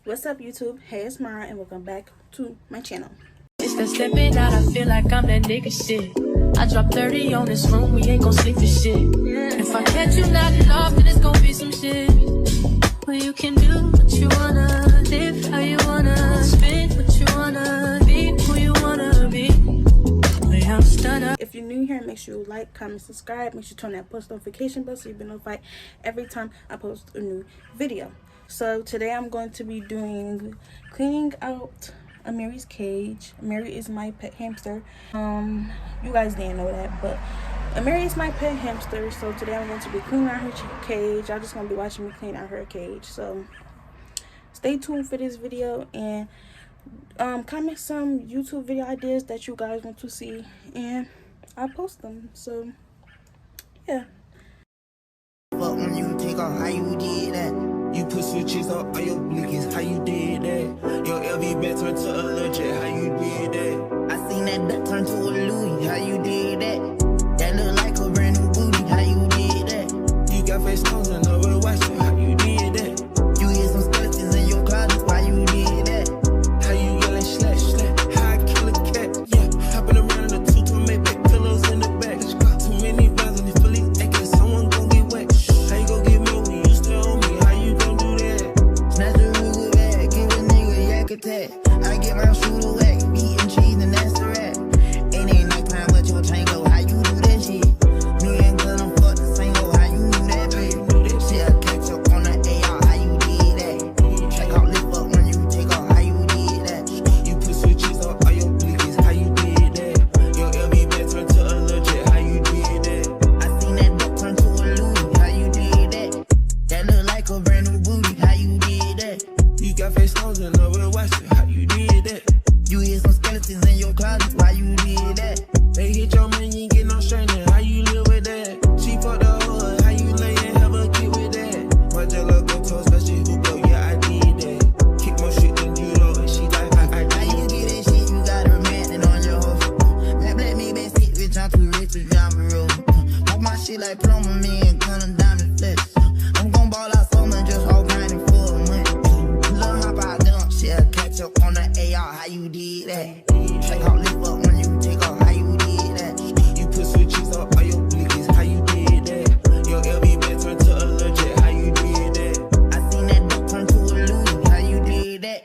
What's up, YouTube? Hey, it's Mara, and welcome back to my channel. It's the stepping out, I feel like I'm that nigga shit. I drop 30 on this room, we ain't gon' sleep for shit. If I catch you nodding off, then it's gon' be some shit. Well, you can do what you wanna, live how you wanna, spin what you wanna, be who you wanna be. I'm stunner. If you're new here, make sure you like, comment, subscribe. Make sure you turn that post notification bell so you'll be notified every time I post a new video. So today I'm going to be cleaning out Mary's cage. Mary is my pet hamster. You guys didn't know that, but Mary is my pet hamster. So today I'm going to be cleaning out her cage. Y'all just gonna be watching me clean out her cage. So stay tuned for this video and comment some YouTube video ideas that you guys want to see, and I'll post them. So yeah. But when you take off, how you did that? You put switches up on your blinkies, how you did that? Your LV back turned to a legit, how you did that? I seen that duck turn to a Louis, how you did that? That look like a brand new booty, how you did that? You got face stones and over watch, how you did that? You hear some skeletons in your closet, why you did that? How you yelling slash slash, how I kill a cat, yeah. Hopping around in a tutu, make back pillows in the back. Too many rounds in the Phillies, acting someone gon' get wet. How you gon' get me when you still on me? How you gon' do that? Snatch the Ruger bag, give a nigga yak attack. I get my shooter whack, meat and cheese and that's the rat. It ain't nighttime but your tango, how you do that shit? Me and Glenn, I'm fuck the same hoe, how you do that bitch? Shit, I catch up on the AR, how you did that? Check out lift up when you take off, how you did that? You put switches up on your blinkies, how you did that? Your LV back turned to a legit, how you did that? I seen that duck turn to a Louis, how you did that? That look like a brand new booty, how you did that? You got face stones and over watch it, how you did that? You hear some skeletons in your closet, why you did that? They hit your man, you ain't get no straightening, how you live with that? She fucked the hood, how you lay and have a kid with that? My jello go to a special hoopla, yeah, I did that. Kick more shit than judo, and she like, I did. How you get that shit, you got a man on your hoe. Let me back sit, bitch, I'm too rich to drive a road. Walk my shit like plumber, me and gun diamond flex. I'm gon' ball out summer, just all grinding for a month. Lil' hop out dump, shit, I catch up on the AR, how you did that? Check out lift up when you take off, how you did that? You put switches up on your blinkies, how you did that? Your LV back turned to a legit, how you did that? I seen that duck turn to a Louis, how you did that?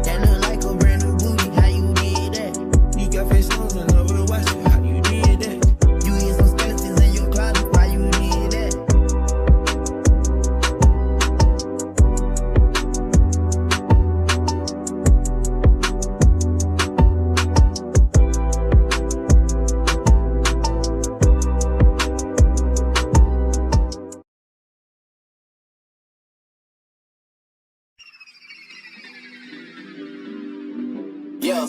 That look like a brand new booty, how you did that? You got face stones and over watch it, how you did that? You hear some skeletons in your closet, why you did that? Yeah.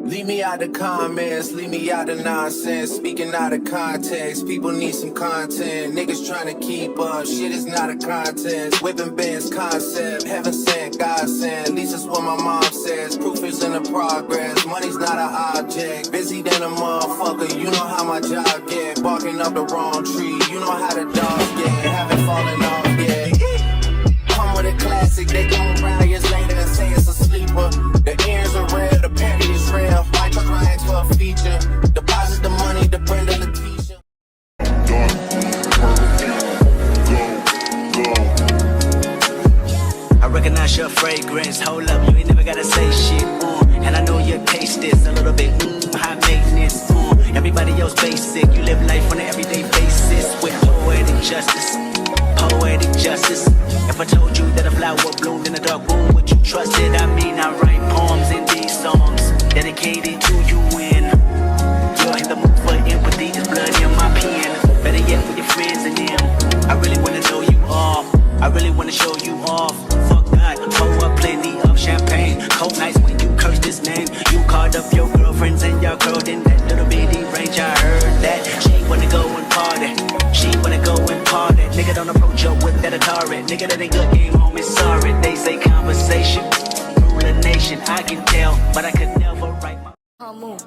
Leave me out the comments, leave me out the nonsense. Speaking out of context, people need some content. Niggas trying to keep up, shit is not a contest. Whipping bands concept, heaven sent, God sent. At least that's what my mom says. Proof is in the progress, money's not an object. Busy than a motherfucker, you know how my job get. Barking up the wrong tree, you know how the dog get. Haven't fallen off yet. Come with a classic, they gon' round years later and say it's a sleeper. The ears are real, the panty is real. Might try into a feature. Deposit the money, the brand of the t-shirt. I recognize your fragrance. Hold up, you ain't never gotta say shit. And I know your taste is a little bit high maintenance. Everybody else basic. You live life on an everyday basis with poetic justice. Poetic justice. If I told you that a flower bloomed in a dark room, would you trust it? I mean, I write poems in these songs dedicated to you. When you're in the mood for empathy, there's blood in my pen. Better yet, with your friends and them. I really wanna know you all. I really wanna show you off. Fuck that, pour up plenty of champagne. Cold nights when you curse this name. You called up your girlfriends and your girl in that little bitty range. I heard that she wanna go and party. She wanna go and party. Nigga, don't approach her with that Atari. Nigga, that ain't good game, homie, sorry. They say conversation rule a nation. I can tell, but I could never write my Her mood.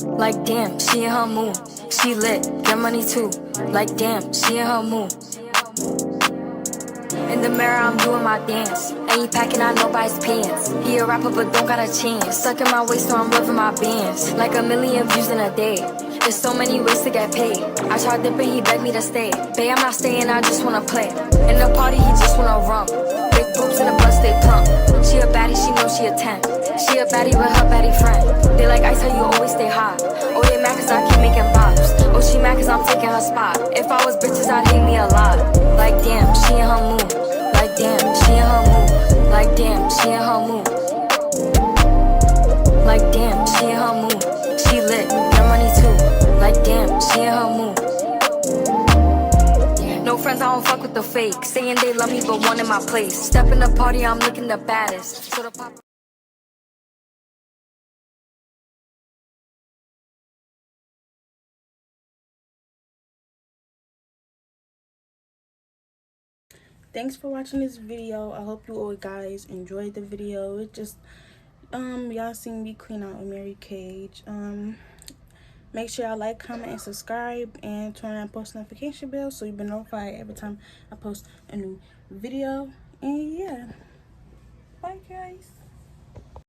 Like damn, she in her mood. She lit, get money too. Like damn, she in her mood. In the mirror, I'm doing my dance. And he packing out nobody's pants. He a rapper, but don't got a chance. Stuck in my waist, so I'm loving my bands. Like 1 million views in a day. There's so many ways to get paid. I tried dipping, he begged me to stay. Babe, I'm not staying, I just wanna play. In the party, he just wanna rum. Big boobs in the bus, they plump. She a baddie, she knows she a 10. She a baddie with her baddie friend. They like ice, how you always stay hot. Oh, they mad cause I keep making bops. Oh, she mad cause I'm taking her spot. If I was bitches, I'd hate me a lot. Like damn, she in her mood. Like damn, she in her mood. Like damn, she in her mood. Like damn, she in her mood. She lit, get money too. Like damn, she in her mood. No friends, I don't fuck with the fake. Saying they love me, but one in my place. Step in the party, I'm looking the baddest. So the pop. Thanks for watching this video. I hope you all guys enjoyed the video. It just y'all seen me clean out a Mary cage. Make sure y'all like, comment, and subscribe, and turn on post notification bell so you'll be notified every time I post a new video. And yeah, bye guys.